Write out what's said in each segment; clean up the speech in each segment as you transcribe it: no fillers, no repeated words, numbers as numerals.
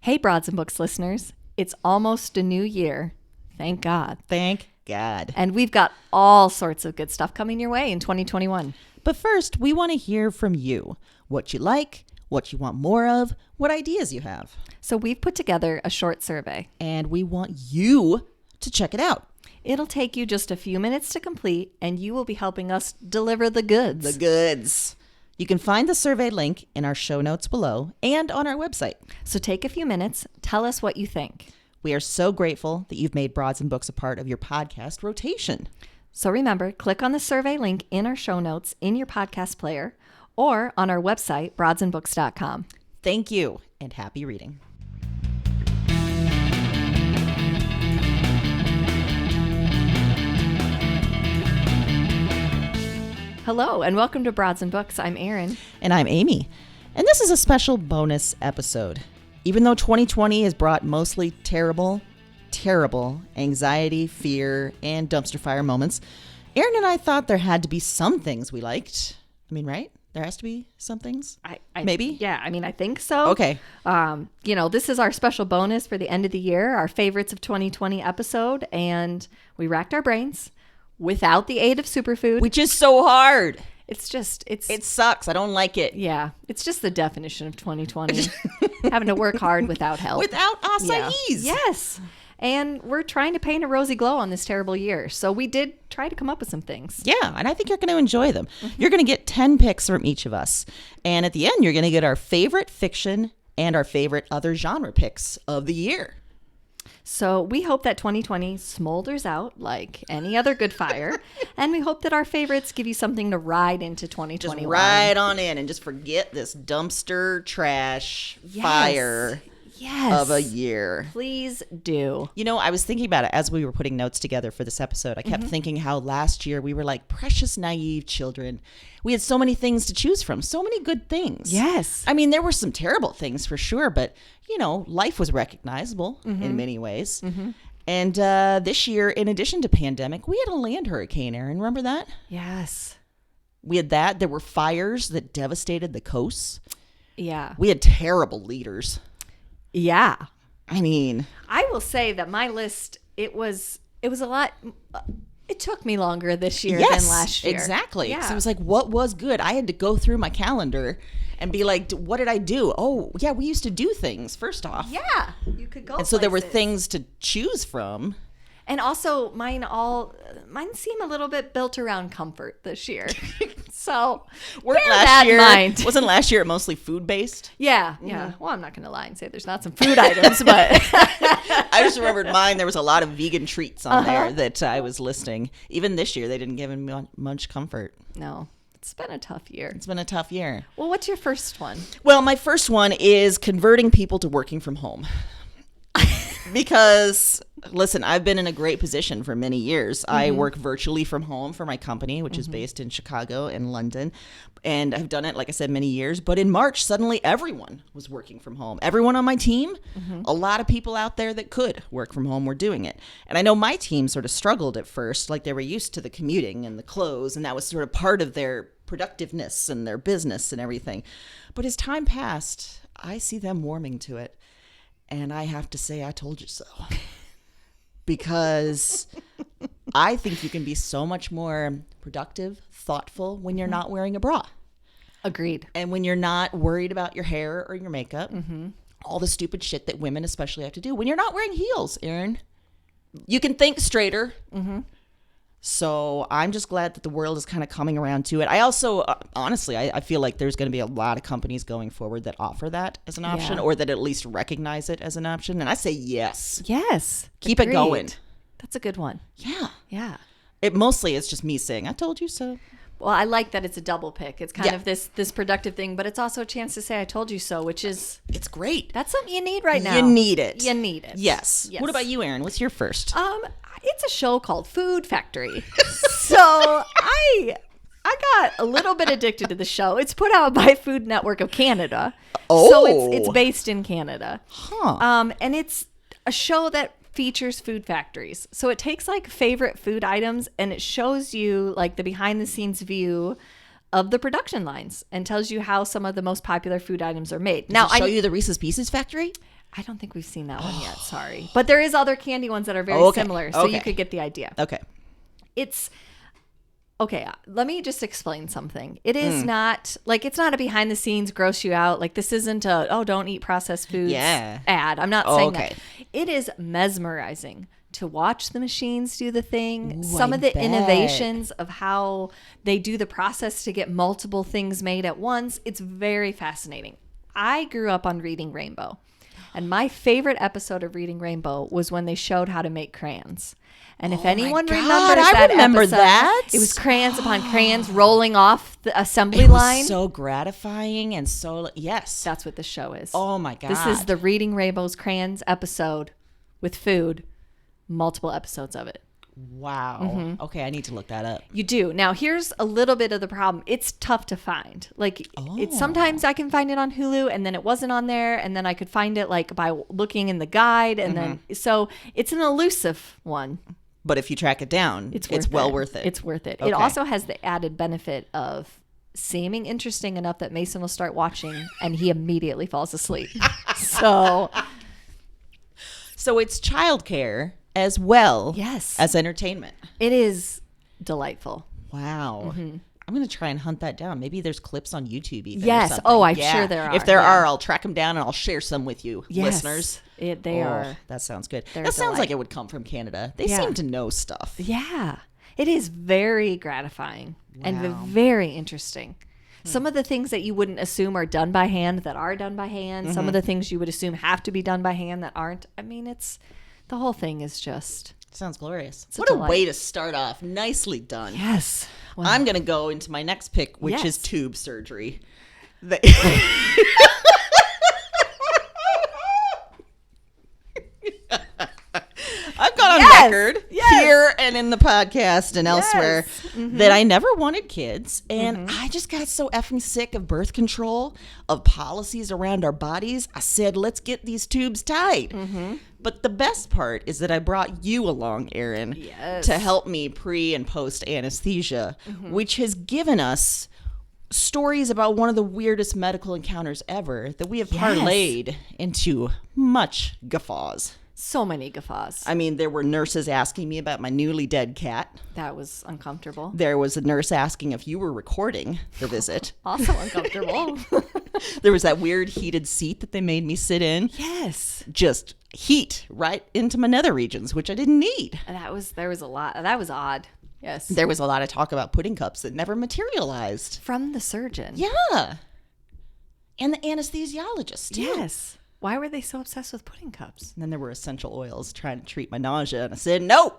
Hey, Broads and Books listeners. It's almost a new year. Thank God. Thank God. And we've got all sorts of good stuff coming your way in 2021. But first, we want to hear from you. What you like, what you want more of, what ideas you have. So we've put together a short survey. And we want you to check it out. It'll take you just a few minutes to complete, and you will be helping us deliver the goods. The goods. You can find the survey link in our show notes below and on our website. So take a few minutes. Tell us what you think. We are so grateful that you've made Broads and Books a part of your podcast rotation. So remember, click on the survey link in our show notes in your podcast player or on our website, broadsandbooks.com. Thank you, and happy reading. Hello, and welcome to Broads and Books. I'm Erin. And I'm Amy. And this is a special bonus episode. Even though 2020 has brought mostly terrible anxiety, fear, and dumpster fire moments, Erin and I thought there had to be some things we liked. I mean, right? There has to be some things? Maybe? Yeah, I think so. Okay. This is our special bonus for the end of the year, our favorites of 2020 episode, and we racked our brains without the aid of superfood. Which is so hard. It sucks. I don't like it. Yeah, it's just the definition of 2020. Having to work hard without help. Without acais. Yeah. Yes. And we're trying to paint a rosy glow on this terrible year. So we did try to come up with some things. Yeah, and I think you're going to enjoy them. Mm-hmm. You're going to get 10 picks from each of us. And at the end, you're going to get our favorite fiction and our favorite other genre picks of the year. So we hope that 2020 smolders out like any other good fire. And we hope that our favorites give you something to ride into 2021. Just ride on in and just forget this dumpster trash fire of a year. Please do. You know, I was thinking about it as we were putting notes together for this episode. I kept thinking how last year we were like precious, naive children. We had so many things to choose from, so many good things. Yes. I mean, there were some terrible things for sure, but, you know, life was recognizable in many ways. Mm-hmm. And this year, in addition to pandemic, we had a land hurricane, Erin. Remember that? Yes. We had that. There were fires that devastated the coasts. Yeah. We had terrible leaders. Yeah. I mean, I will say that my list, it was a lot. It took me longer this year than last year. Exactly. Yeah. So I was like, what was good? I had to go through my calendar and be like, what did I do? Oh, yeah, we used to do things, first off. Yeah. You could go And so there were places. things to choose from. And also mine seem a little bit built around comfort this year. So Wasn't last year mostly food based? Yeah. Yeah. Well, I'm not going to lie and say there's not some food items, but I just remembered mine. There was a lot of vegan treats on there that I was listing. Even this year, they didn't give me much comfort. No, it's been a tough year. It's been a tough year. Well, what's your first one? Well, my first one is converting people to working from home. Because, listen, I've been in a great position for many years. I work virtually from home for my company, which is based in Chicago and London. And I've done it, like I said, many years. But in March, suddenly everyone was working from home. Everyone on my team, a lot of people out there that could work from home were doing it. And I know my team sort of struggled at first, like they were used to the commuting and the clothes. And that was sort of part of their productiveness and their business and everything. But as time passed, I see them warming to it. And I have to say, I told you so. Because I think you can be so much more productive, thoughtful when you're not wearing a bra. Agreed. And when you're not worried about your hair or your makeup, all the stupid shit that women especially have to do. When you're not wearing heels, Erin, you can think straighter. So I'm just glad that the world is kind of coming around to it. I also, honestly, I feel like there's going to be a lot of companies going forward that offer that as an option or that at least recognize it as an option. And I say yes. Yes. Keep it going. That's a good one. Yeah. Yeah. It mostly is just me saying, I told you so. Well, I like that it's a double pick. It's kind of this productive thing, but it's also a chance to say I told you so, which is... It's great. That's something you need right now. You need it. You need it. Yes. What about you, Erin? What's your first? It's a show called Food Factory. So I got a little bit addicted to the show. It's put out by Food Network of Canada. Oh. So it's based in Canada. Huh. And it's a show that features food factories. So it takes like favorite food items and it shows you like the behind the scenes view of the production lines and tells you how some of the most popular food items are made. Does it show you the Reese's Pieces factory? I don't think we've seen that one yet. Sorry. But there is other candy ones that are very similar. So you could get the idea. Okay. It's okay. Let me just explain something. It is not like, it's not a behind the scenes gross you out. Like this isn't a, oh, don't eat processed foods ad. I'm not saying that. It is mesmerizing to watch the machines do the thing. Some of the innovations of how they do the process to get multiple things made at once. It's very fascinating. I grew up on Reading Rainbow. And my favorite episode of Reading Rainbow was when they showed how to make crayons. And if anyone remembers that episode, it was crayons upon crayons rolling off the assembly line. So gratifying and so, yes. That's what the show is. Oh my God. This is the Reading Rainbow's crayons episode with food, multiple episodes of it. Wow. Okay, I need to look that up. You do. Now, here's a little bit of the problem. It's tough to find. Like, it's sometimes I can find it on Hulu, and then it wasn't on there, and then I could find it like by looking in the guide, and then so it's an elusive one. But if you track it down, it's well worth it. It's worth it. Okay. It also has the added benefit of seeming interesting enough that Mason will start watching, and he immediately falls asleep. So it's childcare as well as entertainment. It is delightful. Wow. I'm going to try and hunt that down. Maybe there's clips on YouTube even. Yes. Oh, I'm sure there are. If there are, I'll track them down and I'll share some with you, listeners. They are. That sounds good. That sounds like it would come from Canada. They seem to know stuff. Yeah. It is very gratifying and very interesting. Some of the things that you wouldn't assume are done by hand that are done by hand. Some of the things you would assume have to be done by hand that aren't. I mean, the whole thing is just... Sounds glorious. What a way to start off. Nicely done. Yes. Well, I'm going to go into my next pick, which is tube surgery. I've gone on record here and in the podcast and elsewhere that I never wanted kids. And I just got so effing sick of birth control, of policies around our bodies. I said, let's get these tubes tied. But the best part is that I brought you along, Erin, to help me pre and post anesthesia, which has given us stories about one of the weirdest medical encounters ever that we have parlayed into much guffaws. So many guffaws. I mean, there were nurses asking me about my newly dead cat. That was uncomfortable. There was a nurse asking if you were recording the visit. Also uncomfortable. There was that weird heated seat that they made me sit in. Yes. Just heat right into my nether regions, which I didn't need. There was a lot. That was odd. Yes. There was a lot of talk about pudding cups that never materialized. From the surgeon. Yeah. And the anesthesiologist, too. Yes. Why were they so obsessed with pudding cups? And then there were essential oils trying to treat my nausea. And I said, no.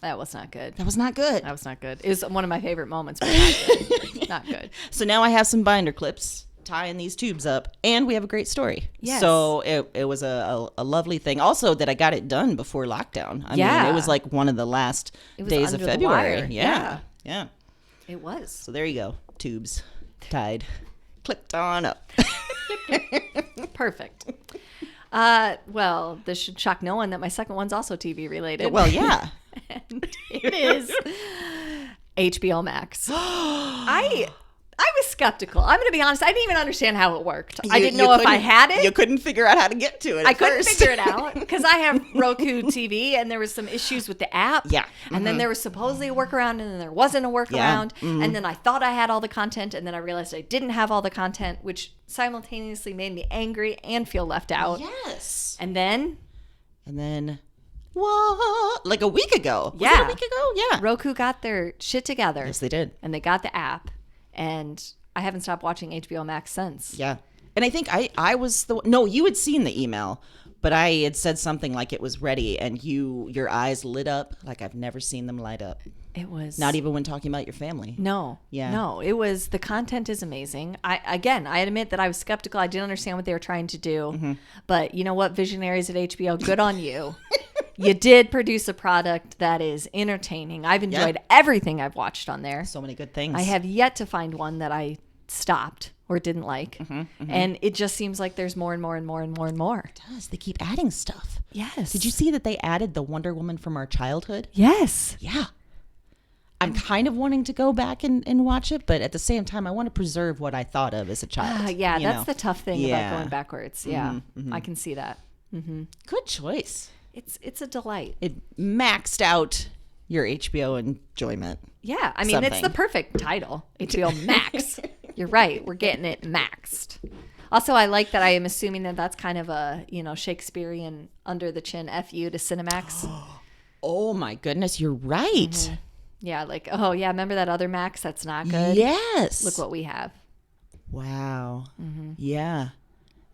That was not good. That was not good. That was not good. It was one of my favorite moments, but not good. Not good. So now I have some binder clips tying these tubes up, and we have a great story. Yes. So it was a lovely thing. Also that I got it done before lockdown. I mean, it was like one of the last days of February. Yeah. It was. So there you go. Tubes tied, clipped on up. Perfect. Well, this should shock no one that my second one's also TV related. Well, yeah. And it is HBO Max. I was skeptical. I'm going to be honest. I didn't even understand how it worked. I didn't know if I had it. You couldn't figure out how to get to it. I couldn't figure it out because I have Roku TV and there was some issues with the app. Yeah. And then there was supposedly a workaround and then there wasn't a workaround. And then I thought I had all the content and then I realized I didn't have all the content, which simultaneously made me angry and feel left out. Yes. And then what? Like a week ago. Yeah. Was it a week ago? Yeah. Roku got their shit together. Yes, they did. And they got the app. And I haven't stopped watching HBO Max since. Yeah. And I think I was no, you had seen the email, but I had said something like it was ready and your eyes lit up like I've never seen them light up. It was not even when talking about your family. No. Yeah. No, it was, the content is amazing. I admit that I was skeptical. I didn't understand what they were trying to do. But you know what, visionaries at HBO, good on you. You did produce a product that is entertaining. I've enjoyed everything I've watched on there. So many good things. I have yet to find one that I stopped or didn't like. And it just seems like there's more and more and more and more and more. It does. They keep adding stuff. Yes. Did you see that they added the Wonder Woman from our childhood? Yes. Yeah. I'm kind of wanting to go back and watch it, but at the same time, I want to preserve what I thought of as a child. That's the tough thing about going backwards. Yeah, I can see that. Good choice. It's a delight. It maxed out your HBO enjoyment. Yeah, I mean, it's the perfect title, HBO Max. You're right. We're getting it maxed. Also, I like that I am assuming that that's kind of a, Shakespearean under the chin FU to Cinemax. Oh my goodness, you're right. Mm-hmm. Yeah, like, oh yeah, remember that other Max that's not good? Yes. Look what we have. Wow. Mm-hmm. Yeah.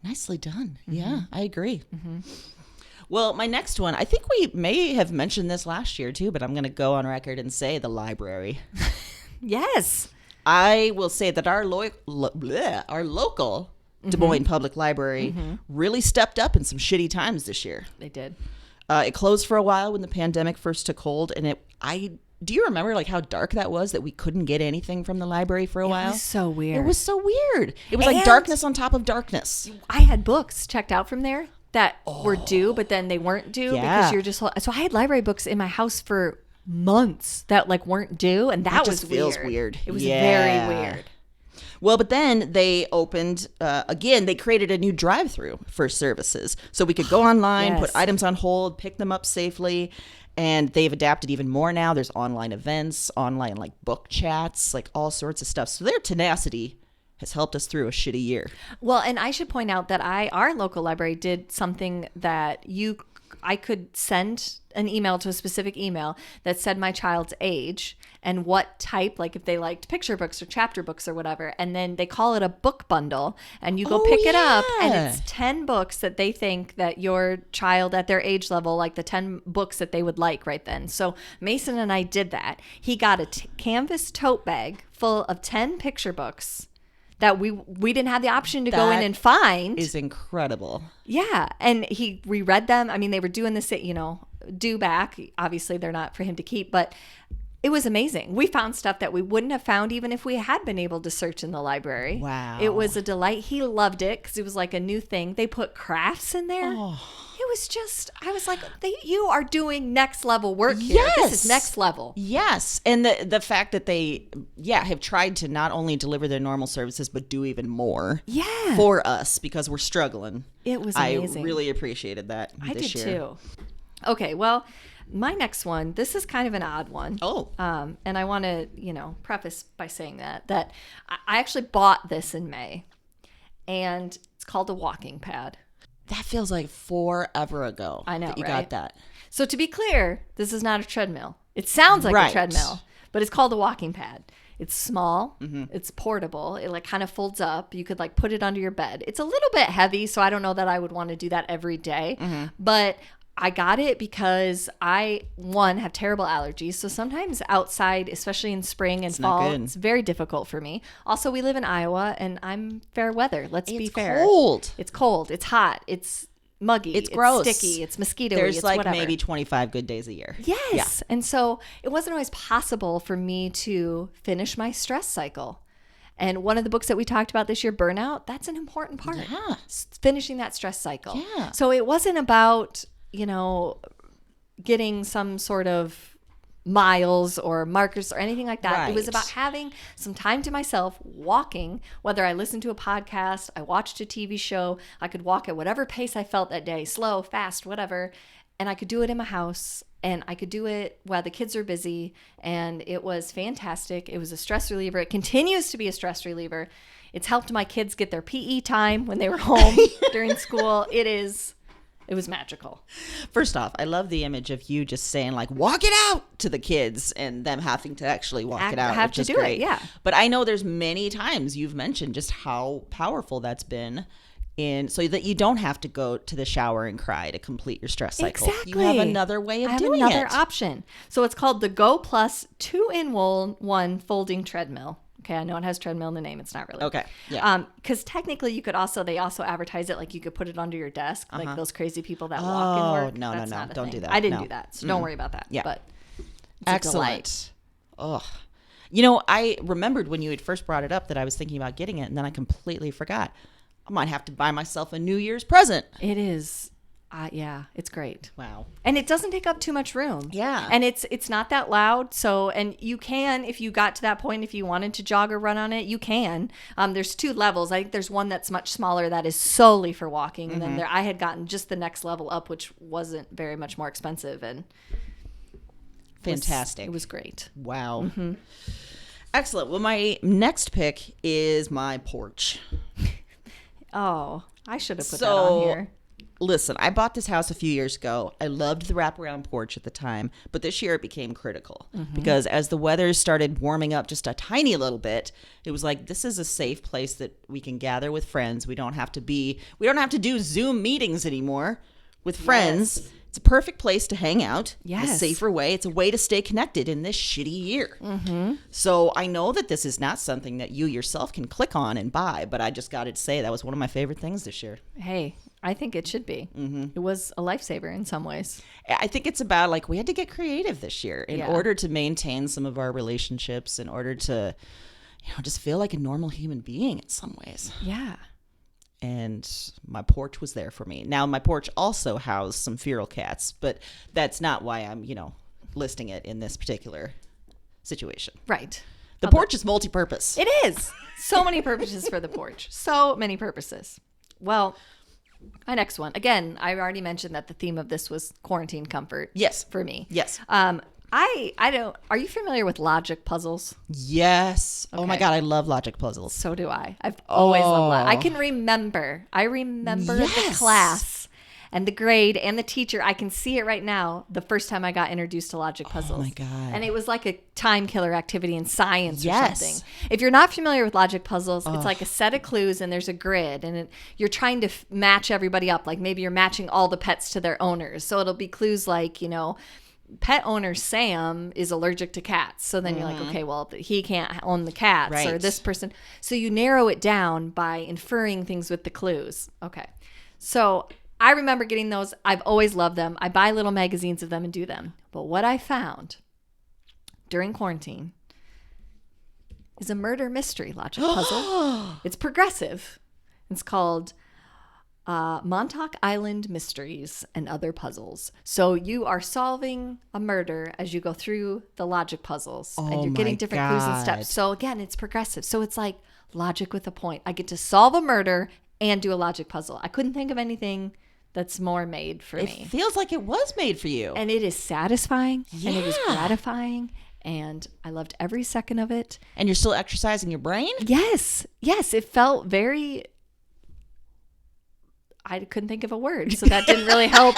Nicely done. Mm-hmm. Yeah, I agree. Mm-hmm. Well, my next one, I think we may have mentioned this last year too, but I'm going to go on record and say the library. Yes. I will say that our local Des Moines Public Library really stepped up in some shitty times this year. They did. It closed for a while when the pandemic first took hold, and do you remember like how dark that was, that we couldn't get anything from the library for a while? It was so weird. It was so weird. It was like darkness on top of darkness. I had books checked out from there that were due, but then they weren't due because you're just... So I had library books in my house for months that like weren't due, and that was feels weird. It was very weird. Well, but then they opened, again, they created a new drive-through for services. So we could go online, put items on hold, pick them up safely. And they've adapted even more now. There's online events, online like book chats, like all sorts of stuff. So their tenacity has helped us through a shitty year. Well, and I should point out that our local library did something that I could send an email to a specific email that said my child's age and what type, like if they liked picture books or chapter books or whatever. And then they call it a book bundle, and you go pick it up, and it's 10 books that they think that your child at their age level, like the 10 books that they would like right then. So Mason and I did that. He got a canvas tote bag full of 10 picture books that we didn't have the option to go in and find. Is incredible. Yeah. And he reread them. I mean, they were doing this, due back. Obviously, they're not for him to keep, but it was amazing. We found stuff that we wouldn't have found even if we had been able to search in the library. Wow. It was a delight. He loved it because it was like a new thing. They put crafts in there. Oh. It was just, I was like, you are doing next level work here. Yes. This is next level. Yes. And the fact that they, have tried to not only deliver their normal services, but do even more for us because we're struggling. It was amazing. I really appreciated that this year. I did too. Okay, well, my next one, this is kind of an odd one. Oh. And I want to, preface by saying that I actually bought this in May, and it's called a walking pad. That feels like forever ago. I know, that you right? got that. So to be clear, this is not a treadmill. It sounds like a treadmill, but it's called a walking pad. It's small. Mm-hmm. It's portable. It like kind of folds up. You could like put it under your bed. It's a little bit heavy, so I don't know that I would want to do that every day. Mm-hmm. But I got it because I, have terrible allergies. So sometimes outside, especially in spring and fall, it's very difficult for me. Also, we live in Iowa, and I'm fair weather. Let's be fair. It's cold. It's cold. It's hot. It's muggy. It's gross. It's sticky. It's mosquito-y. There's it's like whatever. maybe 25 good days a year. Yes. Yeah. And so it wasn't always possible for me to finish my stress cycle. And one of the books that we talked about this year, Burnout, that's an important part. Yeah. Finishing that stress cycle. Yeah. So it wasn't about, getting some sort of miles or markers or anything like that. Right. It was about having some time to myself, walking, whether I listened to a podcast, I watched a TV show, I could walk at whatever pace I felt that day, slow, fast, whatever. And I could do it in my house, and I could do it while the kids are busy. And it was fantastic. It was a stress reliever. It continues to be a stress reliever. It's helped my kids get their PE time when they were home during school. It was magical. First off, I love the image of you just saying like, walk it out to the kids and them having to actually walk it out. Have to do it, yeah. But I know there's many times you've mentioned just how powerful that's been so that you don't have to go to the shower and cry to complete your stress cycle. Exactly. You have another way of doing it. I have another option. So it's called the Go Plus 2-in-1 folding treadmill. Okay, I know it has treadmill in the name. It's not really. Okay. Yeah. Because technically, they also advertise it like you could put it under your desk, like those crazy people that walk and work. No, don't do that. I didn't do that, so don't worry about that. Yeah. But it's excellent. Oh, I remembered when you had first brought it up that I was thinking about getting it, and then I completely forgot. I might have to buy myself a New Year's present. It is. Yeah, it's great. Wow. And it doesn't take up too much room. Yeah. And it's not that loud. So, and you can, if you got to that point, if you wanted to jog or run on it, you can. There's 2 levels. I think there's one that's much smaller that is solely for walking. And then I had gotten just the next level up, which wasn't very much more expensive. And fantastic. It was great. Wow. Excellent. Well, my next pick is my porch. Oh, I should have put that on here. Listen, I bought this house a few years ago. I loved the wraparound porch at the time, but this year it became critical because as the weather started warming up just a tiny little bit, it was like, this is a safe place that we can gather with friends. We don't have to do Zoom meetings anymore with friends. Yes. It's a perfect place to hang out. Yes. A safer way. It's a way to stay connected in this shitty year. So I know that this is not something that you yourself can click on and buy, but I just got to say that was one of my favorite things this year. Hey, I think it should be. It was a lifesaver in some ways. I think it's about like we had to get creative this year in order to maintain some of our relationships, in order to, just feel like a normal human being in some ways. Yeah. And my porch was there for me. Now, my porch also housed some feral cats, but that's not why I'm, listing it in this particular situation. Right. The porch is multi-purpose. It is. So many purposes for the porch. So many purposes. Well, my next one. Again, I already mentioned that the theme of this was quarantine comfort. Yes. For me. Yes. I don't. Are you familiar with logic puzzles? Yes. Okay. Oh my God, I love logic puzzles. So do I. I've always loved that. I can remember. The class and the grade and the teacher. I can see it right now. The first time I got introduced to logic puzzles. Oh my God. And it was like a time killer activity in science or something. If you're not familiar with logic puzzles, it's like a set of clues and there's a grid and you're trying to match everybody up. Like maybe you're matching all the pets to their owners. So it'll be clues like, pet owner Sam is allergic to cats. So then you're like, okay, well, he can't own the cats or this person. So you narrow it down by inferring things with the clues. Okay. So I remember getting those. I've always loved them. I buy little magazines of them and do them. But what I found during quarantine is a murder mystery logic puzzle. It's progressive. It's called Montauk Island Mysteries and Other Puzzles. So you are solving a murder as you go through the logic puzzles and you're getting different clues and steps. So again, it's progressive. So it's like logic with a point. I get to solve a murder and do a logic puzzle. I couldn't think of anything that's more made for me. It feels like it was made for you. And it is satisfying and it is gratifying. And I loved every second of it. And you're still exercising your brain? Yes. Yes. It felt very... I couldn't think of a word, so that didn't really help.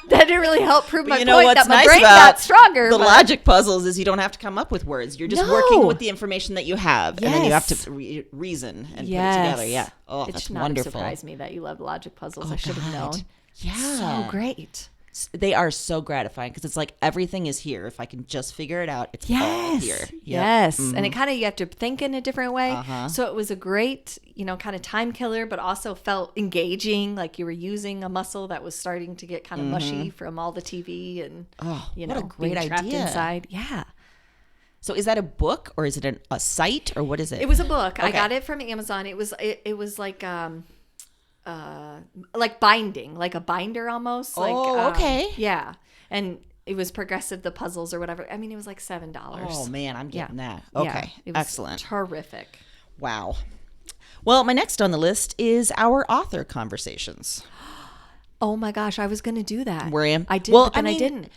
That didn't really help prove my point that my brain got stronger. The logic puzzles is you don't have to come up with words. You're just working with the information that you have, and then you have to reason and put it together. Yeah. Oh, that's wonderful. It should not surprise me that you love logic puzzles. I should have known. Yeah. So great. They are so gratifying because it's like everything is here. If I can just figure it out, it's all here. Yep. Yes. And it kind of, you have to think in a different way. So it was a great, kind of time killer, but also felt engaging. Like you were using a muscle that was starting to get kind of mushy from all the TV and, what a great being trapped idea. inside. Yeah. So is that a book or is it a site or what is it? It was a book. Okay. I got it from Amazon. It was like binding, like a binder almost. Okay. Yeah. And it was progressive, the puzzles or whatever. I mean, it was like $7. Oh, man, I'm getting that. Okay. Yeah, it was excellent. Terrific. Wow. Well, my next on the list is our author conversations. Oh, my gosh. I was going to do that. Were you? I did, but then I didn't.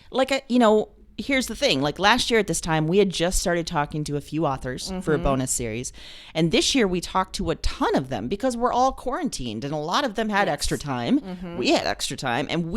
Here's the thing. Like last year at this time, we had just started talking to a few authors for a bonus series. And this year we talked to a ton of them because we're all quarantined and a lot of them had extra time. We had extra time. And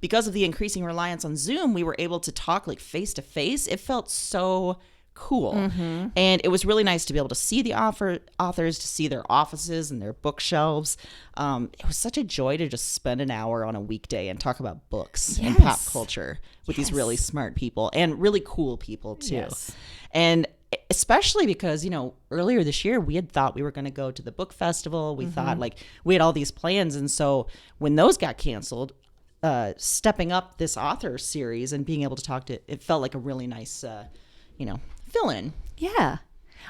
because of the increasing reliance on Zoom, we were able to talk like face to face. It felt so cool. And it was really nice to be able to see the authors, to see their offices and their bookshelves. It was such a joy to just spend an hour on a weekday and talk about books and pop culture with these really smart people and really cool people too. And especially because, earlier this year we had thought we were going to go to the book festival. We thought we had all these plans. And so when those got canceled, stepping up this author series and being able to talk to, it felt like a really nice, fill in. Yeah.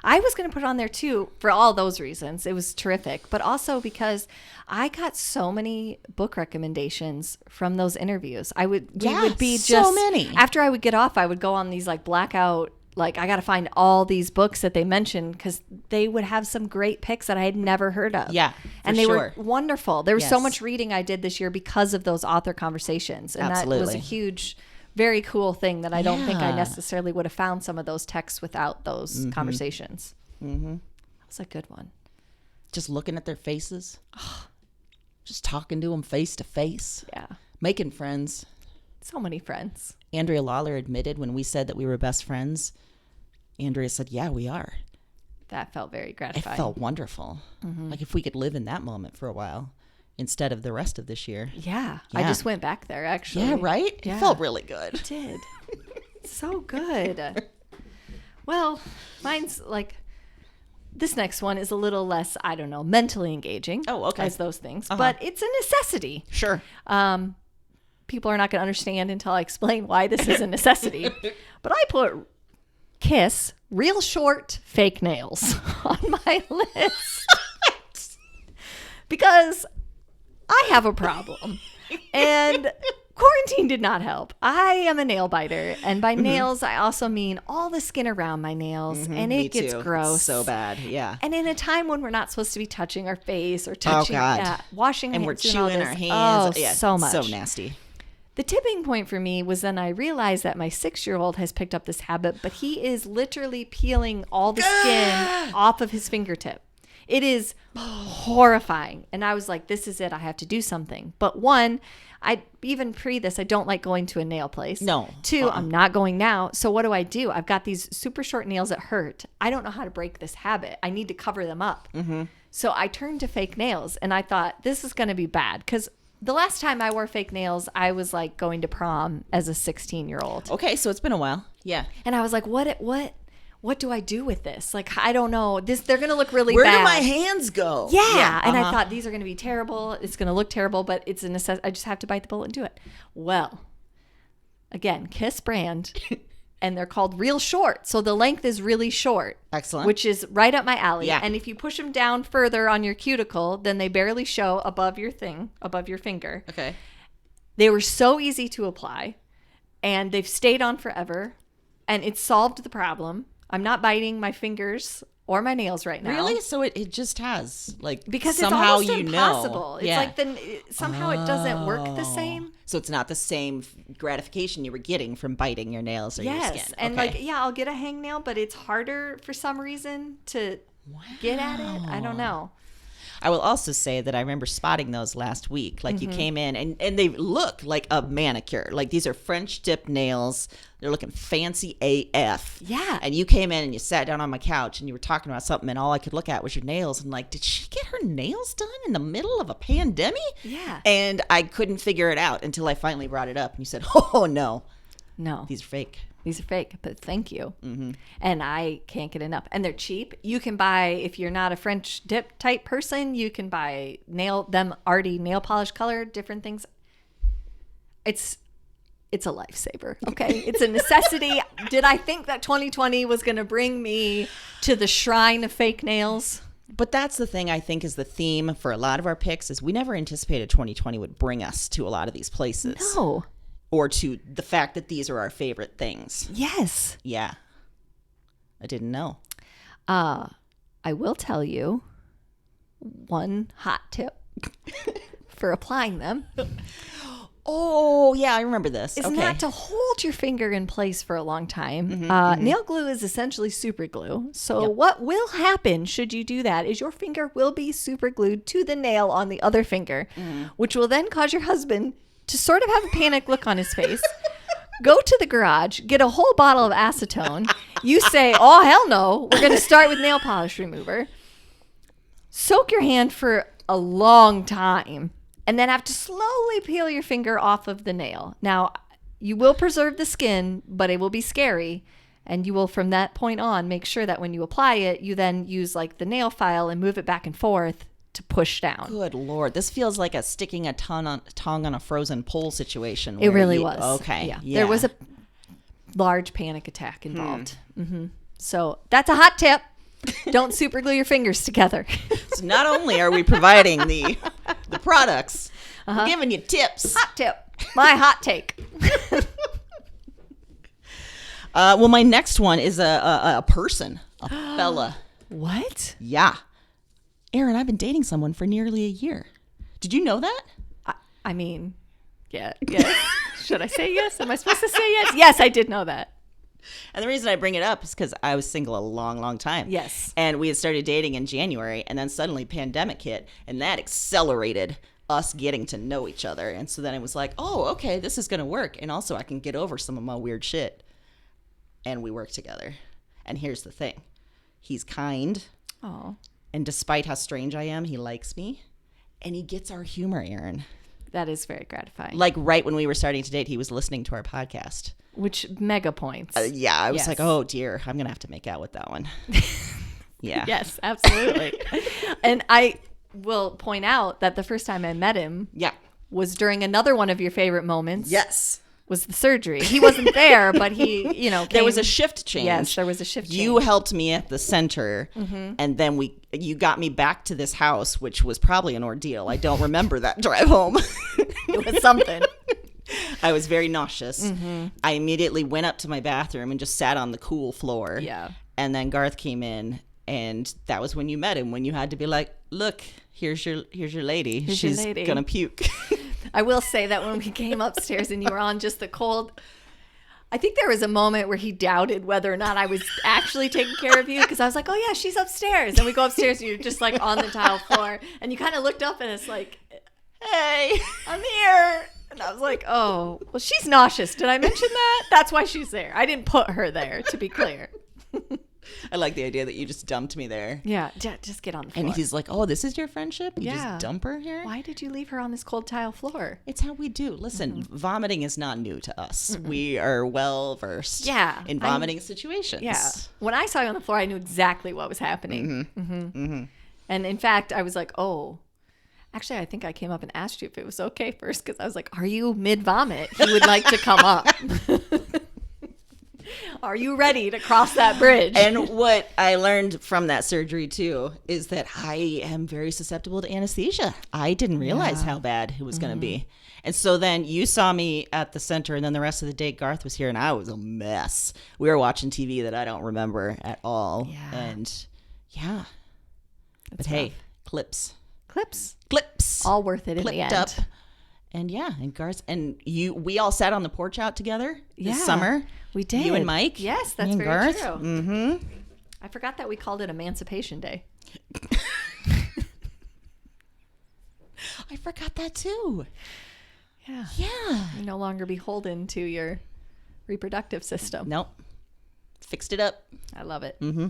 I was going to put it on there too for all those reasons. It was terrific, but also because I got so many book recommendations from those interviews. We would be just so many. After I would get off, I would go on these like blackout, like I got to find all these books that they mentioned because they would have some great picks that I had never heard of. Yeah, and they were wonderful. There was so much reading I did this year because of those author conversations, and that was a huge, very cool thing that I don't think I necessarily would have found some of those texts without those conversations. Mm-hmm. That was a good one. Just looking at their faces, just talking to them face to face. Yeah, making friends. So many friends. Andrea Lawler admitted when we said that we were best friends. Andrea said, "Yeah, we are." That felt very gratifying. It felt wonderful. Mm-hmm. Like if we could live in that moment for a while instead of the rest of this year. Yeah. I just went back there, actually. Yeah, right? Yeah. It felt really good. It did. So good. Well, mine's like, this next one is a little less, I don't know, mentally engaging. Oh, okay. As those things. But it's a necessity. Sure. People are not going to understand until I explain why this is a necessity. But I put Kiss real short fake nails on my list because I have a problem, and quarantine did not help. I am a nail biter, and by nails I also mean all the skin around my nails, and it gets gross. It's so bad. Yeah. And in a time when we're not supposed to be touching our face or touching, washing and our hands, we're chewing our hands. Oh, so much. So nasty. The tipping point for me was then I realized that my 6-year-old has picked up this habit, but he is literally peeling all the skin off of his fingertip. It is horrifying. And I was like, this is it. I have to do something. But one, even pre this, I don't like going to a nail place. No. 2, I'm not going now. So what do? I've got these super short nails that hurt. I don't know how to break this habit. I need to cover them up. Mm-hmm. So I turned to fake nails, and I thought, this is going to be bad because the last time I wore fake nails, I was like going to prom as a 16-year-old. Okay, so it's been a while. Yeah. And I was like, what do I do with this? Like, I don't know. They're going to look really bad. Where do my hands go? Yeah. And I thought these are going to be terrible. It's going to look terrible, but it's a necessity. I just have to bite the bullet and do it. Well, again, Kiss brand. And they're called real short. So the length is really short. Excellent. Which is right up my alley. Yeah. And if you push them down further on your cuticle, then they barely show above your finger. Okay. They were so easy to apply. And they've stayed on forever. And it solved the problem. I'm not biting my fingers or my nails right now. Really? So it just has, like, because somehow it's almost impossible. It's like somehow it doesn't work the same. So it's not the same gratification you were getting from biting your nails or your skin. Yes, and I'll get a hangnail, but it's harder for some reason to get at it. I don't know. I will also say that I remember spotting those last week. Like, you came in and they look like a manicure. Like, these are French tip nails. They're looking fancy AF. Yeah. And you came in and you sat down on my couch and you were talking about something, and all I could look at was your nails. And like, did she get her nails done in the middle of a pandemic? Yeah. And I couldn't figure it out until I finally brought it up. And you said, oh, no. No. These are fake. These are fake, but thank you. Mm-hmm. And I can't get enough. And they're cheap. You can buy, if you're not a French dip type person, you can buy them already nail polish colored, different things. It's a lifesaver, okay? It's a necessity. Did I think that 2020 was going to bring me to the shrine of fake nails? But that's the thing I think is the theme for a lot of our picks is we never anticipated 2020 would bring us to a lot of these places. No. Or to the fact that these are our favorite things. Yes. Yeah. I didn't know. I will tell you one hot tip for applying them. Oh, yeah, I remember this. Is not to hold your finger in place for a long time. Nail glue is essentially super glue. So what will happen should you do that is your finger will be super glued to the nail on the other finger, which will then cause your husband to sort of have a panic look on his face, go to the garage, get a whole bottle of acetone. You say, oh, hell no, we're going to start with nail polish remover. Soak your hand for a long time and then have to slowly peel your finger off of the nail. Now, you will preserve the skin, but it will be scary. And you will, from that point on, make sure that when you apply it, you then use like the nail file and move it back and forth to push down. Good Lord. This feels like a sticking a tongue on a frozen pole situation. It really was. Okay. Yeah. There was a large panic attack involved. Mm-hmm. So that's a hot tip. Don't super glue your fingers together. So not only are we providing the products, we're giving you tips. Hot tip. My hot take. Well, my next one is a person, a fella. What? Yeah. Erin, I've been dating someone for nearly a year. Did you know that? I mean, yeah. Yes. Should I say yes? Am I supposed to say yes? Yes, I did know that. And the reason I bring it up is because I was single a long, long time. Yes. And we had started dating in January, and then suddenly pandemic hit, and that accelerated us getting to know each other. And so then it was like, oh, okay, this is going to work. And also I can get over some of my weird shit. And we work together. And here's the thing. He's kind. Oh. And despite how strange I am, he likes me. And he gets our humor, Erin. That is very gratifying. Like right when we were starting to date, he was listening to our podcast. Which mega points. Yeah, I was like, oh dear, I'm going to have to make out with that one. Yeah. Yes, absolutely. And I will point out that the first time I met him was during another one of your favorite moments. Yes. Was the surgery. He wasn't there, but he, came. There was a shift change. Yes, there was a shift change. You helped me at the center, and then you got me back to this house, which was probably an ordeal. I don't remember that drive home. It was something. I was very nauseous. I immediately went up to my bathroom and just sat on the cool floor. Yeah. And then Garth came in, and that was when you met him, when you had to be like, look, here's your lady. She's gonna puke. I will say that when we came upstairs and you were on just the cold, I think there was a moment where he doubted whether or not I was actually taking care of you, because I was like, oh yeah, she's upstairs. And we go upstairs and you're just like on the tile floor, and you kind of looked up and it's like, hey, I'm here. And I was like, oh, well, she's nauseous. Did I mention that? That's why she's there. I didn't put her there, to be clear. I like the idea that you just dumped me there. Yeah, just get on the floor. And he's like, oh, this is your friendship? You Yeah. just dump her here? Why did you leave her on this cold tile floor? It's how we do. Listen, vomiting is not new to us. We are well versed in vomiting situations. Yeah. When I saw you on the floor, I knew exactly what was happening. And in fact, I was like, oh. Actually, I think I came up and asked you if it was okay first, because I was like, are you mid-vomit? He would like to come up. Are you ready to cross that bridge? And what I learned from that surgery, too, is that I am very susceptible to anesthesia. I didn't realize how bad it was going to be. And so then you saw me at the center, and then the rest of the day Garth was here, and I was a mess. We were watching TV that I don't remember at all. Yeah. And, yeah. That's but, hey, rough. clips. All worth it in the end. Up. And, yeah, and Garth, and we all sat on the porch out together this summer. We did. You and Mike. Yes, that's very Garth. true. Mm-hmm. I forgot that we called it Emancipation Day. I forgot that too. Yeah. Yeah. You're no longer beholden to your reproductive system. Nope. Fixed it up. I love it. Mm-hmm.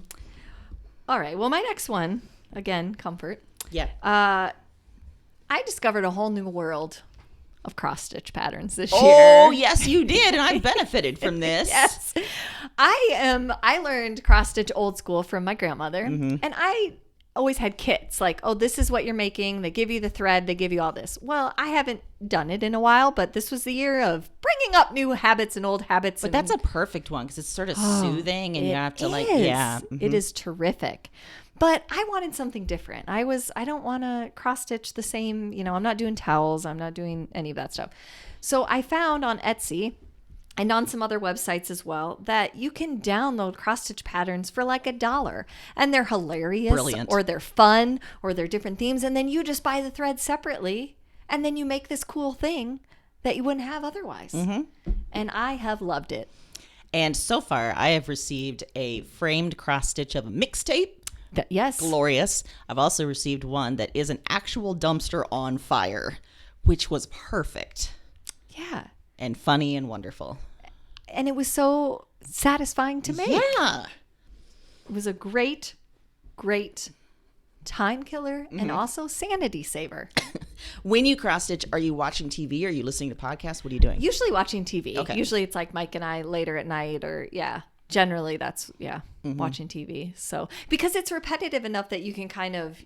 All right. Well, my next one, again, comfort. Yeah. I discovered a whole new world of cross-stitch patterns this year. Oh, yes, you did, and I benefited from this. Yes. I learned cross-stitch old school from my grandmother, and I always had kits like, oh, this is what you're making. They give you the thread. They give you all this. Well, I haven't done it in a while, but this was the year of bringing up new habits and old habits. But that's a perfect one because it's sort of soothing, and you have to It is terrific. But I wanted something different. I don't want to cross stitch the same, I'm not doing towels. I'm not doing any of that stuff. So I found on Etsy and on some other websites as well that you can download cross stitch patterns for like $1. And they're hilarious. Brilliant. Or they're fun, or they're different themes. And then you just buy the thread separately. And then you make this cool thing that you wouldn't have otherwise. And I have loved it. And so far, I have received a framed cross stitch of a mixtape. Yes. Glorious. I've also received one that is an actual dumpster on fire, which was perfect. Yeah. And funny and wonderful. And it was so satisfying to make. Yeah. It was a great, great time killer and also sanity saver. When you cross stitch, are you watching TV? Are you listening to podcasts? What are you doing? Usually watching TV. Okay. Usually it's like Mike and I later at night or generally that's watching TV. So because it's repetitive enough that you can kind of,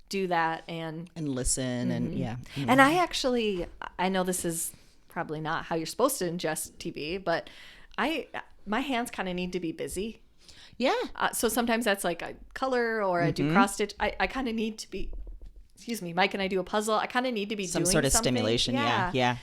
do that and listen and And I know this is probably not how you're supposed to ingest TV, but my hands kind of need to be busy. Yeah. So sometimes that's like a color or a do cross stitch. I kind of need to be, excuse me, Mike and I do a puzzle. I kind of need to be doing sort of something. stimulation. Yeah.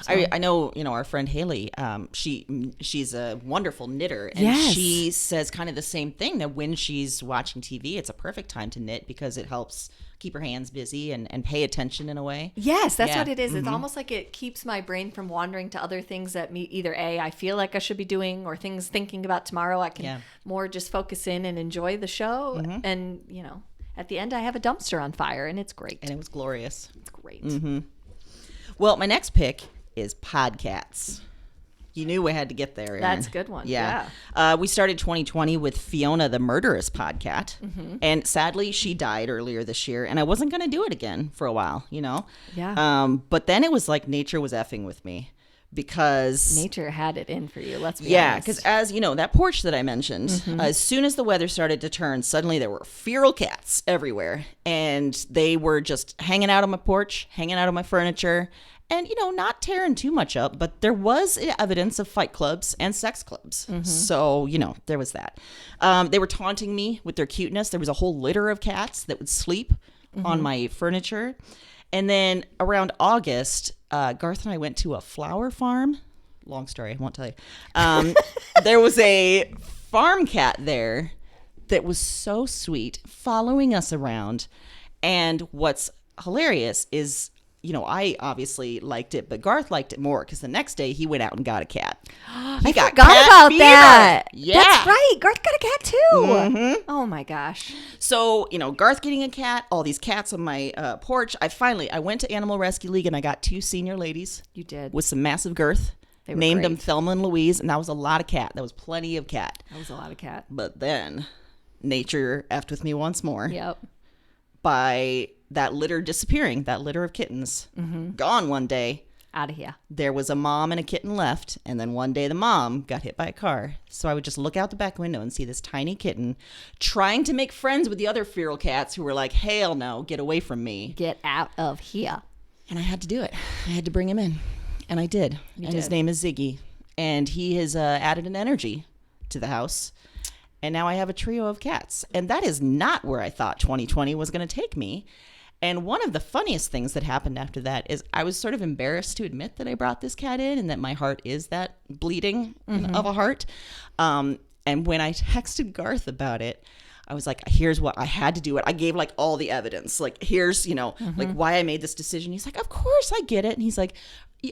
So. I know, our friend Haley, she's a wonderful knitter, and she says kind of the same thing, that when she's watching TV, it's a perfect time to knit because it helps keep her hands busy and pay attention in a way. Yes, that's what it is. It's almost like it keeps my brain from wandering to other things that either I feel like I should be doing, or things thinking about tomorrow. I can more just focus in and enjoy the show. And, at the end I have a dumpster on fire, and it's great. And it was glorious. It's great. Well, my next pick is Podcats. You knew we had to get there, Erin. That's a good one. Yeah. We started 2020 with Fiona the Murderous Podcat. And sadly, she died earlier this year. And I wasn't going to do it again for a while, Yeah. But then it was like nature was effing with me. Because nature had it in for you, let's be honest. Yeah, because as you know, that porch that I mentioned, as soon as the weather started to turn, suddenly there were feral cats everywhere. And they were just hanging out on my porch, hanging out on my furniture, and, not tearing too much up. But there was evidence of fight clubs and sex clubs. So, there was that. They were taunting me with their cuteness. There was a whole litter of cats that would sleep on my furniture. And then around August, Garth and I went to a flower farm. Long story, I won't tell you. There was a farm cat there that was so sweet, following us around. And what's hilarious is, I obviously liked it, but Garth liked it more because the next day he went out and got a cat. I forgot about that. Yeah. That's right. Garth got a cat too. Oh my gosh. So, Garth getting a cat, all these cats on my porch. I went to Animal Rescue League and I got 2 senior ladies. You did. With some massive girth. They were named great. them Thelma and Louise, and that was a lot of cat. That was plenty of cat. That was a lot of cat. But then nature effed with me once more. Yep. By that litter disappearing, that litter of kittens. Gone one day. Out of here. There was a mom and a kitten left, and then one day the mom got hit by a car. So I would just look out the back window and see this tiny kitten trying to make friends with the other feral cats who were like, hell no, get away from me. Get out of here. And I had to do it. I had to bring him in. And I did. His name is Ziggy. And he has added an energy to the house. And now I have a trio of cats. And that is not where I thought 2020 was going to take me. And one of the funniest things that happened after that is I was sort of embarrassed to admit that I brought this cat in and that my heart is that bleeding of a heart. And when I texted Garth about it, I was like, here's what I had to do it. I gave like all the evidence. Like, here's, like why I made this decision. He's like, of course I get it. And he's like,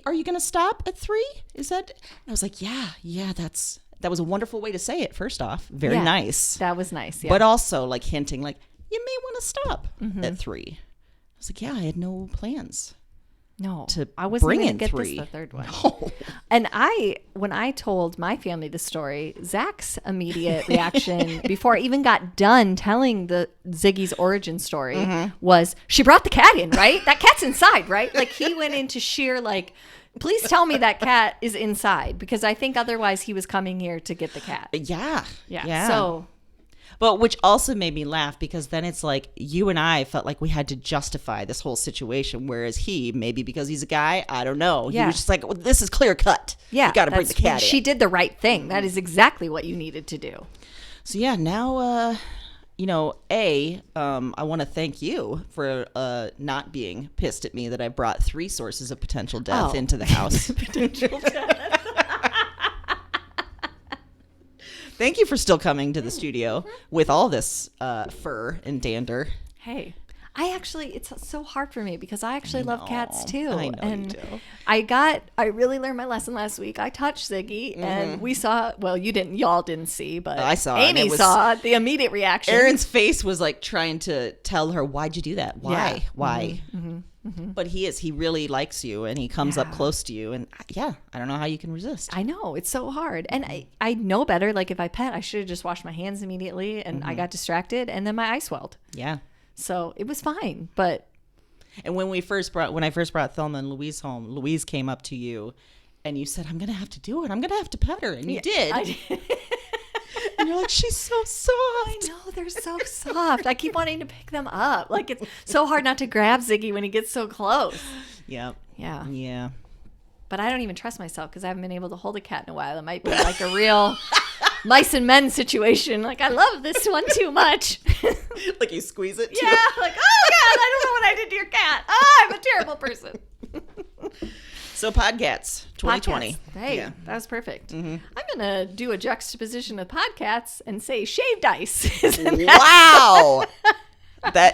are you going to stop at 3? Is that? And I was like, yeah, that was a wonderful way to say it. First off, very nice. That was nice. Yeah. But also like hinting like, you may want to stop at 3. I was like, yeah, I had no plans. No, to I wasn't bring going in to get 3. this the third one. No. And when I told my family the story, Zach's immediate reaction before I even got done telling the Ziggy's origin story was, she brought the cat in, right? That cat's inside, right? Like he went into sheer like, please tell me that cat is inside, because I think otherwise he was coming here to get the cat. Yeah. So. But which also made me laugh, because then it's like you and I felt like we had to justify this whole situation, whereas he, maybe because he's a guy, I don't know. He was just like, well, this is clear cut. Yeah. You got to bring the cat in. She did the right thing. That is exactly what you needed to do. So yeah, now, I want to thank you for not being pissed at me that I brought 3 sources of potential death into the house. Potential death. Thank you for still coming to the studio with all this fur and dander. Hey, it's so hard for me because I actually love cats too. I know and you do. I really learned my lesson last week. I touched Ziggy and we saw, well, y'all didn't see, but I saw Amy saw the immediate reaction. Erin's face was like trying to tell her, why'd you do that? Why? Yeah. Why? But he really likes you, and he comes up close to you, and I don't know how you can resist. I know, it's so hard. And I know better. Like if I pet, I should have just washed my hands immediately, and I got distracted and then my eye swelled. Yeah. So it was fine, but. And when I first brought Thelma and Louise home, Louise came up to you and you said, I'm going to have to do it. I'm going to have to pet her. And you did. I did. And you're like, she's so soft. I know, they're so soft. I keep wanting to pick them up. Like it's so hard not to grab Ziggy when he gets so close. Yep. Yeah. But I don't even trust myself because I haven't been able to hold a cat in a while. It might be like a real mice and men situation. Like, I love this one too much. Like you squeeze it too. Yeah, like, oh God, I don't know what I did to your cat. Oh, I'm a terrible person. So Podcats 2020. Podcasts. Hey, yeah. that was perfect. I'm going to do a juxtaposition of Podcats and say shaved ice. Wow.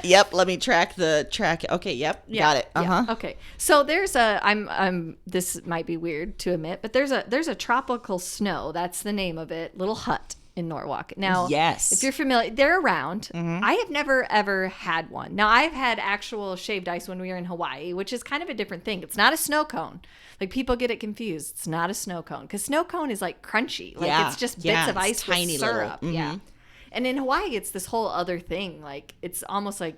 Yep, let me track. Okay, yep, Yeah, got it. Yeah. Okay. So there's this might be weird to admit, but there's a tropical snow. That's the name of it. Little hut in Norwalk. Now, yes. If you're familiar, they're around. I have never ever had one. Now, I've had actual shaved ice when we were in Hawaii, which is kind of a different thing. It's not a snow cone. Like, people get it confused. It's not a snow cone because snow cone is like crunchy. Like, it's just bits of ice tiny with syrup. little. Yeah. And in Hawaii, it's this whole other thing. Like, it's almost like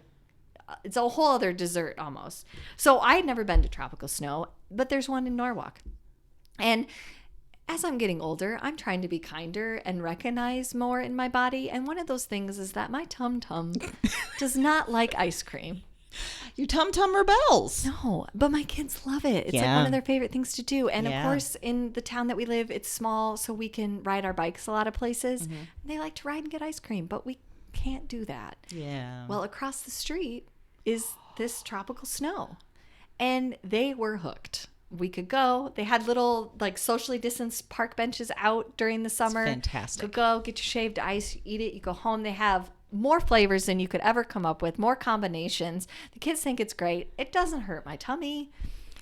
it's a whole other dessert almost. So I had never been to tropical snow, but there's one in Norwalk. And as I'm getting older, I'm trying to be kinder and recognize more in my body. And one of those things is that my tum-tum does not like ice cream. Your tum-tum rebels. No, but my kids love it. It's like one of their favorite things to do. And of course, in the town that we live, it's small, so we can ride our bikes a lot of places. They like to ride and get ice cream, but we can't do that. Yeah. Well, across the street is this tropical snow, and they were hooked. We could go. They had little, like, socially distanced park benches out during the summer. It's fantastic. You go, get your shaved ice, you eat it, you go home. They have more flavors than you could ever come up with, more combinations. The kids think it's great. It doesn't hurt my tummy.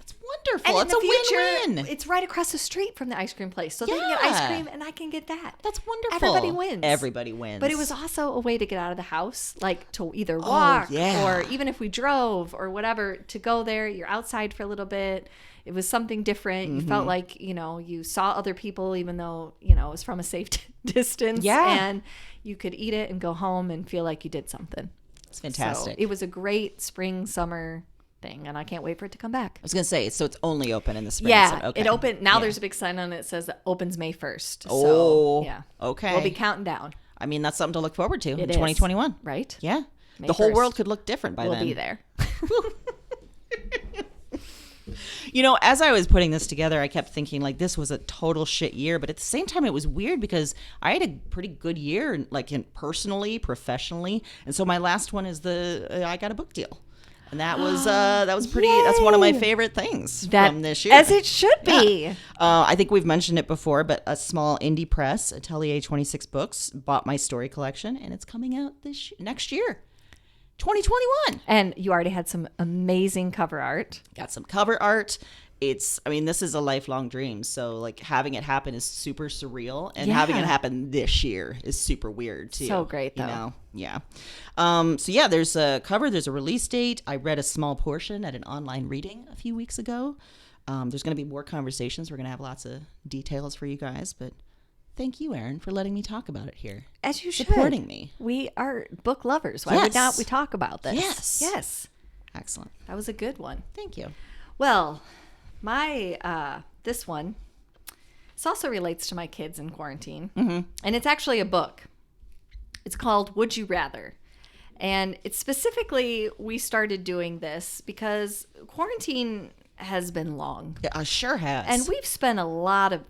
It's wonderful. It's a win-win. It's right across the street from the ice cream place. So they can get ice cream and I can get that. That's wonderful. Everybody wins. Everybody wins. But it was also a way to get out of the house, like to either walk or even if we drove or whatever, to go there. You're outside for a little bit. It was something different. You felt like, you saw other people, even though, it was from a safe distance. Yeah. And you could eat it and go home and feel like you did something. It's fantastic. So it was a great spring, summer thing, and I can't wait for it to come back. I was going to say, so it's only open in the spring. Yeah, okay. it opened. Now there's a big sign on it that says it opens May 1st. Oh, so, yeah. Okay. We'll be counting down. I mean, that's something to look forward to in It is. 2021. Right? Yeah. May the whole 1st. world could look different by then. We'll be there. As I was putting this together, I kept thinking, like, this was a total shit year. But at the same time, it was weird because I had a pretty good year, like, personally, professionally. And so my last one is I got a book deal. And that was pretty, that's one of my favorite things from this year. As it should be. Yeah. I think we've mentioned it before, but a small indie press, Atelier 26 Books, bought my story collection. And it's coming out next year. 2021. And you already had some amazing cover art. Got some cover art. This is a lifelong dream. So, like, having it happen is super surreal. And having it happen this year is super weird, too. So great, though. Yeah. There's a cover. There's a release date. I read a small portion at an online reading a few weeks ago. There's going to be more conversations. We're going to have lots of details for you guys. But thank you, Erin, for letting me talk about it here. As you should. Supporting me. We are book lovers. Why would not we talk about this? Yes. Yes. Excellent. That was a good one. Thank you. Well, this one, this also relates to my kids in quarantine. And it's actually a book. It's called Would You Rather? And it's specifically, we started doing this because quarantine has been long. Yeah, sure has. And we've spent a lot of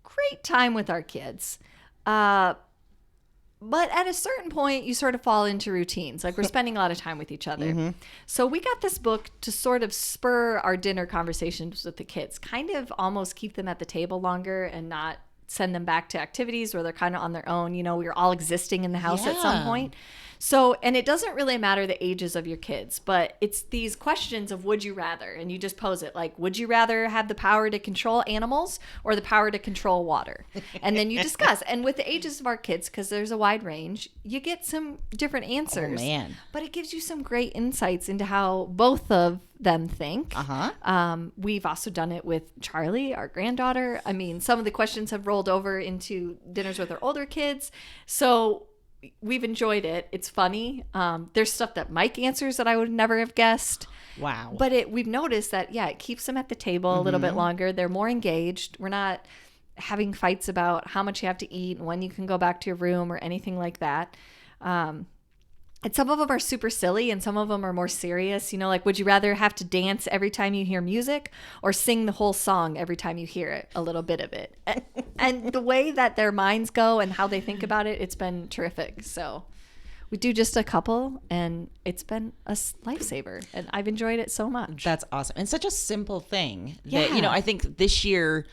great time with our kids. But at a certain point, you sort of fall into routines. Like, we're spending a lot of time with each other. So we got this book to sort of spur our dinner conversations with the kids, kind of almost keep them at the table longer and not send them back to activities where they're kind of on their own. We were all existing in the house at some point. So, and it doesn't really matter the ages of your kids, but it's these questions of would you rather? And you just pose it like, would you rather have the power to control animals or the power to control water? And then you discuss. And with the ages of our kids, because there's a wide range, you get some different answers. Oh, man. But it gives you some great insights into how both of them think. We've also done it with Charlie, our granddaughter. I mean, some of the questions have rolled over into dinners with our older kids. So we've enjoyed it. It's funny. There's stuff that Mike answers that I would never have guessed. Wow. But we've noticed that, it keeps them at the table a little bit longer. They're more engaged. We're not having fights about how much you have to eat and when you can go back to your room or anything like that. And And some of them are super silly and some of them are more serious. You know, like, would you rather have to dance every time you hear music or sing the whole song every time you hear it, a little bit of it? And the way that their minds go and how they think about it, it's been terrific. So we do just a couple and it's been a lifesaver and I've enjoyed it so much. That's awesome. And such a simple thing that, you know, I think this year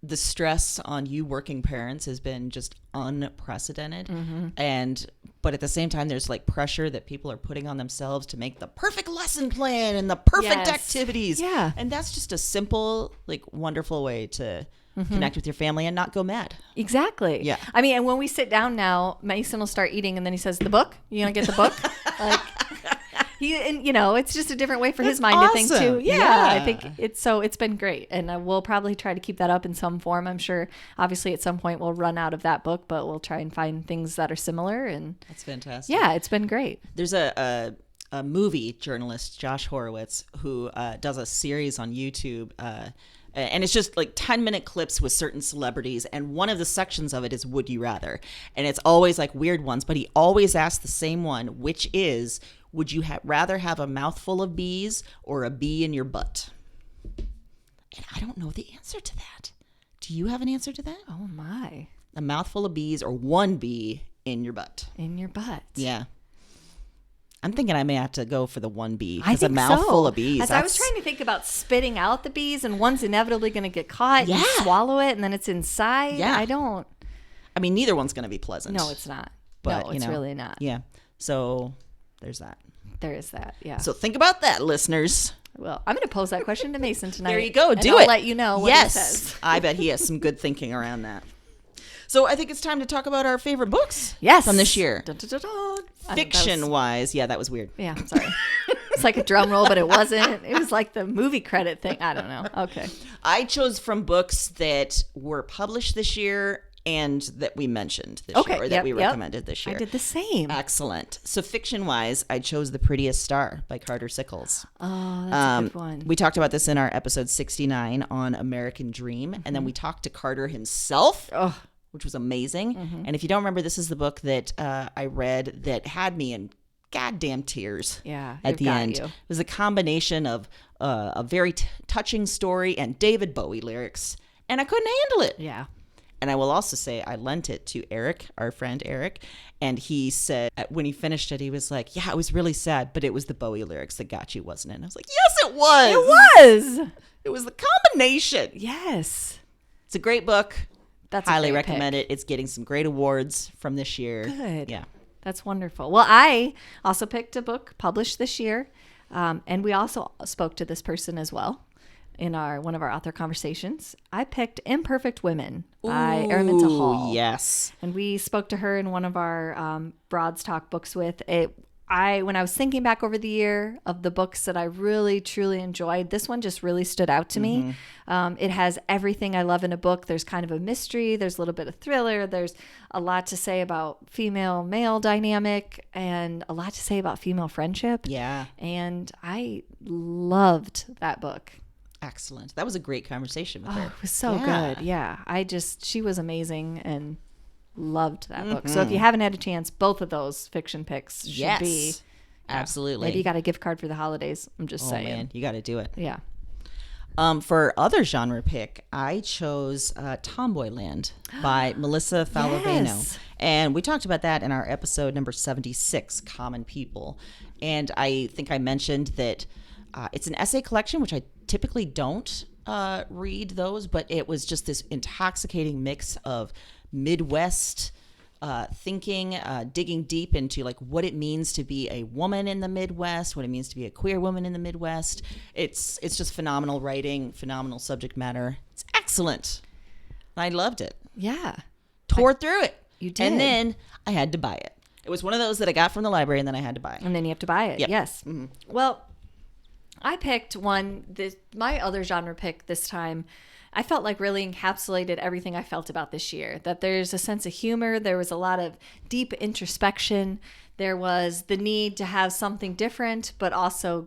the stress on you working parents has been just unprecedented. But at the same time, there's like pressure that people are putting on themselves to make the perfect lesson plan and the perfect activities. Yeah. And that's just a simple, like, wonderful way to connect with your family and not go mad. Exactly. Yeah. I mean, and when we sit down now, Mason will start eating and then he says, the book? You gonna get the book? Like, and you know, it's just a different way for his mind to think too. Yeah, I think it's been great. And we'll probably try to keep that up in some form. I'm sure obviously at some point we'll run out of that book, but we'll try and find things that are similar. And that's fantastic. Yeah, it's been great. There's a movie journalist, Josh Horowitz, who does a series on YouTube, and it's just like 10-minute clips with certain celebrities. And one of the sections of it is Would You Rather? And it's always like weird ones, but he always asks the same one, which is, would you rather have a mouthful of bees or a bee in your butt? And I don't know the answer to that. Do you have an answer to that? Oh, my. A mouthful of bees or one bee in your butt? In your butt. Yeah. I'm thinking I may have to go for the one bee. Because a mouthful of bees. As I was trying to think about spitting out the bees, and one's inevitably going to get caught and swallow it, and then it's inside. Yeah. I mean, neither one's going to be pleasant. No, it's not. But, no, it's really not. Yeah. So there's that. There is that. Yeah. So think about that, listeners. Well, I'm going to pose that question to Mason tonight. There you go. Do I'll it. Let you know what he says. I bet he has some good thinking around that. So I think it's time to talk about our favorite books from this year. Dun, dun, dun, dun. Fiction-wise. Yeah, that was weird. Yeah, sorry. It's like a drum roll, but it wasn't. It was like the movie credit thing. I don't know. Okay. I chose from books that were published this year and that we mentioned this year, or that we recommended this year. I did the same. Excellent. So fiction-wise, I chose The Prettiest Star by Carter Sickles. Oh, that's a good one. We talked about this in our episode 69 on American Dream, and then we talked to Carter himself, which was amazing. And if you don't remember, this is the book that I read that had me in goddamn tears at the end. It was a combination of a very touching story and David Bowie lyrics, and I couldn't handle it. Yeah. And I will also say I lent it to Eric, our friend Eric, and he said when he finished it, he was like, yeah, it was really sad, but it was the Bowie lyrics that got you, wasn't it? And I was like, yes, it was. It was. It was the combination. Yes. It's a great book. That's highly recommend it. It's getting some great awards from this year. Good. Yeah. That's wonderful. Well, I also picked a book published this year, and we also spoke to this person as well in one of our author conversations. I picked Imperfect Women by Araminta Hall. Yes. And we spoke to her in one of our Broads Talk books with it. When I was thinking back over the year of the books that I really, truly enjoyed, this one just really stood out to me. It has everything I love in a book. There's kind of a mystery. There's a little bit of thriller. There's a lot to say about female-male dynamic and a lot to say about female friendship. Yeah. And I loved that book. Excellent. That was a great conversation with her. It was so good. Yeah. She was amazing and loved that book. So if you haven't had a chance, both of those fiction picks should be. Absolutely. Maybe you got a gift card for the holidays. I'm just saying. Man, you got to do it. Yeah. For other genre pick, I chose Tomboyland by Melissa Falaveno. Yes. And we talked about that in our episode number 76, Common People. And I think I mentioned that it's an essay collection, which I typically don't read those, but it was just this intoxicating mix of Midwest thinking, digging deep into like what it means to be a woman in the Midwest, what it means to be a queer woman in the Midwest. It's just phenomenal writing, phenomenal subject matter. It's excellent. I loved it. Yeah. Tore through it. You did. And then I had to buy it. It was one of those that I got from the library and then I had to buy it. And then you have to buy it. Yep. Yes. Mm-hmm. Well, I picked one, my other genre pick this time, I felt like really encapsulated everything I felt about this year. That there's a sense of humor. There was a lot of deep introspection. There was the need to have something different, but also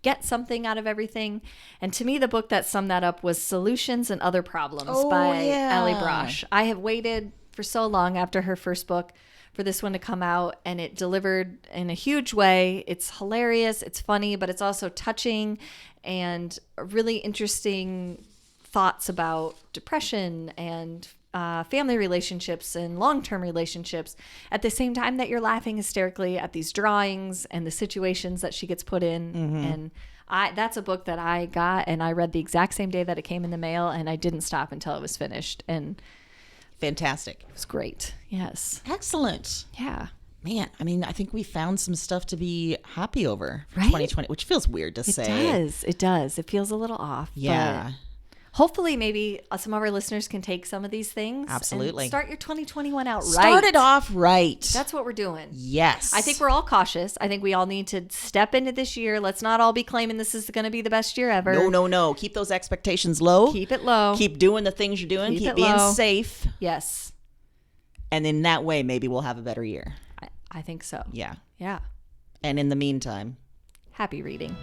get something out of everything. And to me, the book that summed that up was Solutions and Other Problems by Allie Brosh. I have waited for so long after her first book for this one to come out, and it delivered in a huge way. It's hilarious, it's funny, but it's also touching and really interesting thoughts about depression and family relationships and long-term relationships at the same time that you're laughing hysterically at these drawings and the situations that she gets put in. And that's a book that I got and I read the exact same day that it came in the mail, and I didn't stop until it was finished. And fantastic. It was great. Yes. Excellent. Yeah. Man, I mean, I think we found some stuff to be happy over for Right? 2020, which feels weird to say. It does. It feels a little off. Yeah. But hopefully, maybe some of our listeners can take some of these things. Absolutely. And start your 2021 out right. Start it off right. That's what we're doing. Yes. I think we're all cautious. I think we all need to step into this year. Let's not all be claiming this is going to be the best year ever. No. Keep those expectations low. Keep it low. Keep doing the things you're doing. Keep being safe. Yes. And in that way, maybe we'll have a better year. I think so. Yeah. Yeah. And in the meantime, happy reading.